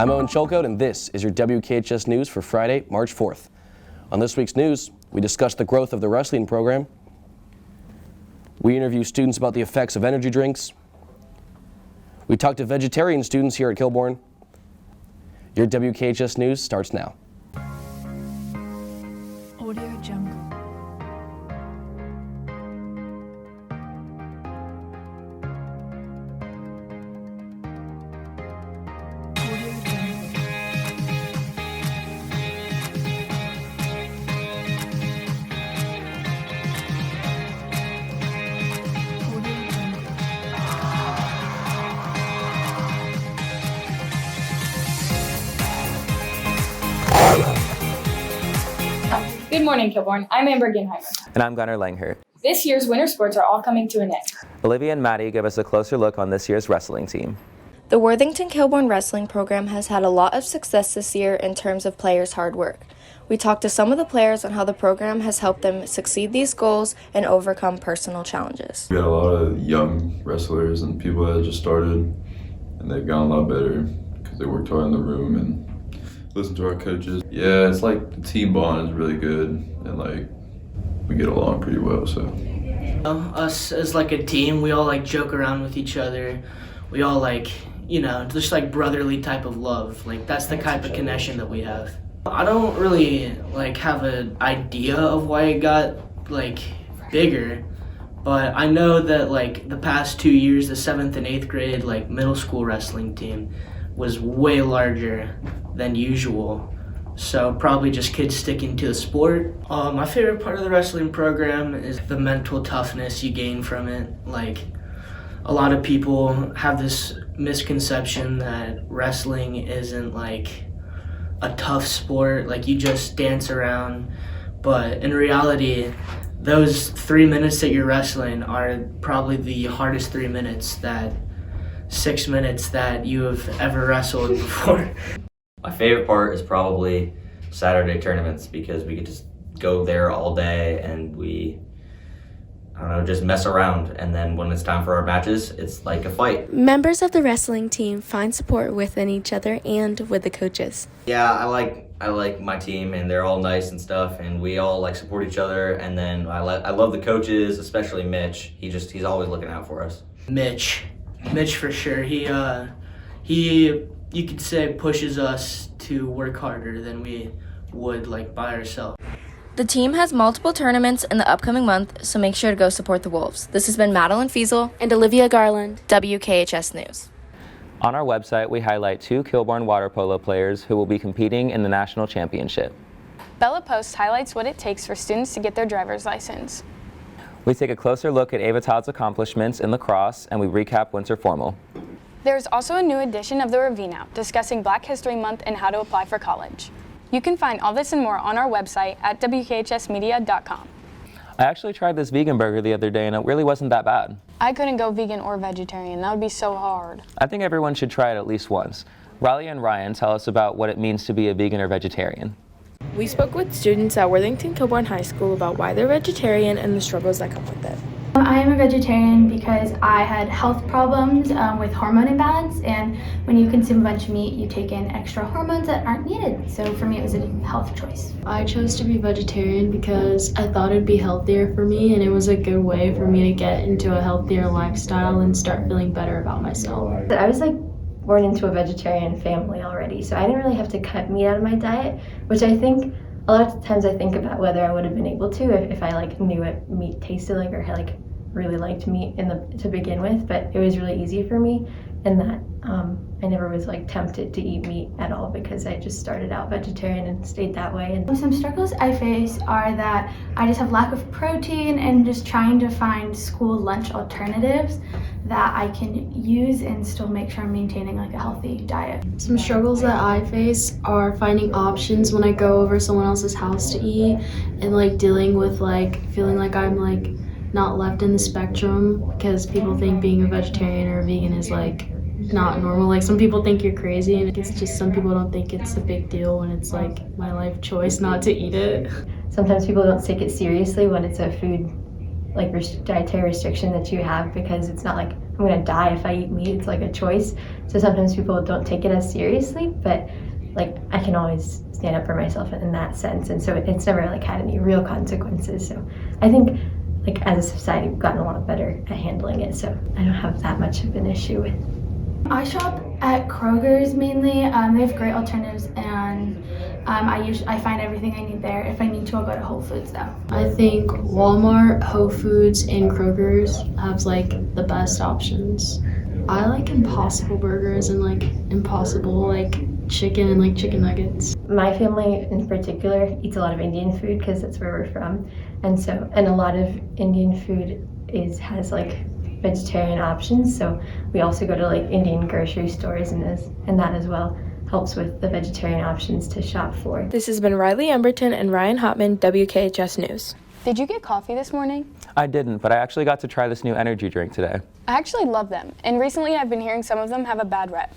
I'm Owen Cholcote, and this is your WKHS News for Friday, March 4th. On this week's news, we discuss the growth of the wrestling program. We interview students about the effects of energy drinks. We talk to vegetarian students here at Kilbourne. Your WKHS News starts now. Audio Jungle. Good morning, Kilbourne. I'm Amber Ginheimer. And I'm Gunnar Langhert. This year's winter sports are all coming to an end. Olivia and Maddie give us a closer look on this year's wrestling team. The Worthington Kilbourne wrestling program has had a lot of success this year in terms of players' hard work. We talked to some of the players on how the program has helped them succeed these goals and overcome personal challenges. We had a lot of young wrestlers and people that just started, and they've gotten a lot better because they worked hard in the room and listened to our coaches. Yeah, it's like the team bond is really good, and like we get along pretty well. So us as like a team, we all like joke around with each other. We all like, just like brotherly type of love. Like that's the type of connection that we have. I don't really like have an idea of why it got like bigger, but I know that like the past 2 years, the 7th and 8th grade like middle school wrestling team was way larger than usual. So probably just kids sticking to the sport. My favorite part of the wrestling program is the mental toughness you gain from it. Like a lot of people have this misconception that wrestling isn't like a tough sport, like you just dance around. But in reality, those 3 minutes that you're wrestling are probably the hardest 3 minutes, that 6 minutes that you have ever wrestled before. My favorite part is probably Saturday tournaments because we get to go there all day and we, just mess around. And then when it's time for our matches, it's like a fight. Members of the wrestling team find support within each other and with the coaches. Yeah, I like my team and they're all nice and stuff and we all like support each other. And then I love the coaches, especially Mitch. He's always looking out for us. Mitch for sure. He you could say pushes us to work harder than we would like by ourselves. The team has multiple tournaments in the upcoming month, so make sure to go support the Wolves. This has been Madeline Fiesel And Olivia Garland. WKHS News. On our website, we highlight 2 Kilbourne water polo players who will be competing in the national championship. Bella Post highlights what it takes for students to get their driver's license. We take a closer look at Ava Todd's accomplishments in lacrosse, and we recap winter formal. There's also a new edition of the Review Now, discussing Black History Month and how to apply for college. You can find all this and more on our website at WKHSmedia.com. I actually tried this vegan burger the other day, and it really wasn't that bad. I couldn't go vegan or vegetarian. That would be so hard. I think everyone should try it at least once. Riley and Ryan tell us about what it means to be a vegan or vegetarian. We spoke with students at Worthington Kilbourne High School about why they're vegetarian and the struggles that come with it. I am a vegetarian because I had health problems with hormone imbalance, and when you consume a bunch of meat, you take in extra hormones that aren't needed. So for me, it was a health choice. I chose to be vegetarian because I thought it'd be healthier for me, and it was a good way for me to get into a healthier lifestyle and start feeling better about myself. I was born into a vegetarian family already, so I didn't really have to cut meat out of my diet, which I think a lot of times I think about whether I would have been able to if I knew what meat tasted like, or had really liked meat to begin with. But it was really easy for me in that I never was tempted to eat meat at all because I just started out vegetarian and stayed that way. And some struggles I face are that I just have lack of protein and just trying to find school lunch alternatives that I can use and still make sure I'm maintaining a healthy diet. Some struggles that I face are finding options when I go over someone else's house to eat, and dealing with feeling like I'm not left in the spectrum, because people think being a vegetarian or a vegan is not normal. Some people think you're crazy, and it's just some people don't think it's a big deal when it's my life choice not to eat it. Sometimes people don't take it seriously when it's a food dietary restriction that you have, because it's not I'm gonna die if I eat meat. It's like a choice. So sometimes people don't take it as seriously, but like I can always stand up for myself in that sense. And so it's never like had any real consequences. So I think like as a society, we've gotten a lot better at handling it. So I don't have that much of an issue with. I shop at Kroger's mainly. They have great alternatives, and I find everything I need there. If I need to, I'll go to Whole Foods though. I think Walmart, Whole Foods, and Kroger's have like the best options. I like Impossible Burgers and like Impossible like chicken and like chicken nuggets. My family in particular eats a lot of Indian food because that's where we're from, and a lot of Indian food has like vegetarian options. So we also go to like Indian grocery stores, and that as well helps with the vegetarian options to shop for. This has been Riley Emberton and Ryan Hopman, WKHS News. Did you get coffee this morning? I didn't, but I actually got to try this new energy drink today. I actually love them, and recently I've been hearing some of them have a bad rep.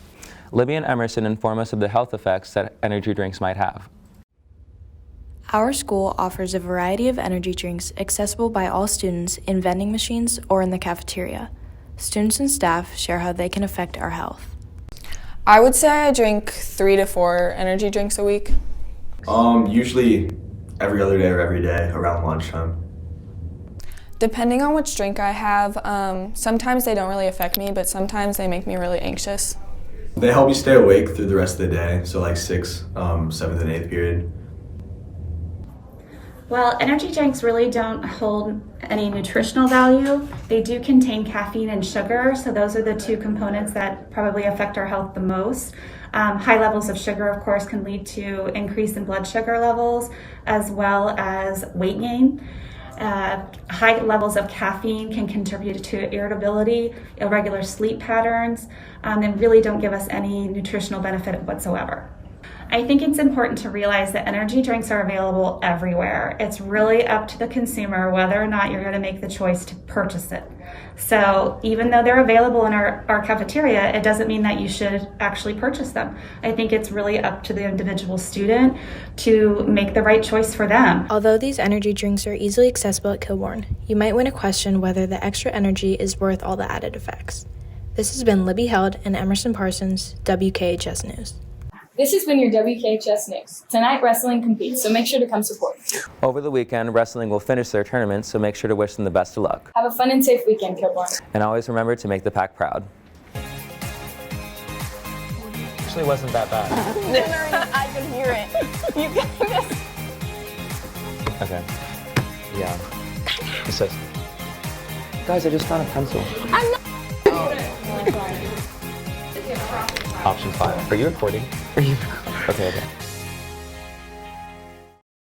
Libby and Emerson inform us of the health effects that energy drinks might have. Our school offers a variety of energy drinks accessible by all students in vending machines or in the cafeteria. Students and staff share how they can affect our health. I would say I drink 3 to 4 energy drinks a week. Usually every other day or every day around lunchtime. Depending on which drink I have, sometimes they don't really affect me, but sometimes they make me really anxious. They help me stay awake through the rest of the day, so like 6th, 7th, and 8th period. Well, energy drinks really don't hold any nutritional value. They do contain caffeine and sugar, so those are the two components that probably affect our health the most. High levels of sugar, of course, can lead to increase in blood sugar levels as well as weight gain. High levels of caffeine can contribute to irritability, irregular sleep patterns, and really don't give us any nutritional benefit whatsoever. I think it's important to realize that energy drinks are available everywhere. It's really up to the consumer whether or not you're going to make the choice to purchase it. So even though they're available in our cafeteria, it doesn't mean that you should actually purchase them. I think it's really up to the individual student to make the right choice for them. Although these energy drinks are easily accessible at Kilbourne, you might want to question whether the extra energy is worth all the added effects. This has been Libby Held and Emerson Parsons, WKHS News. This has been your WKHS News. Tonight, wrestling competes, so make sure to come support. Over the weekend, wrestling will finish their tournament, so make sure to wish them the best of luck. Have a fun and safe weekend, Kilbourne. And always remember to make the pack proud. Actually wasn't that bad. I can hear it. You guys. Okay. Yeah. Assist. Guys, I just found a pencil. I'm not. Option 5. Are you recording? Okay.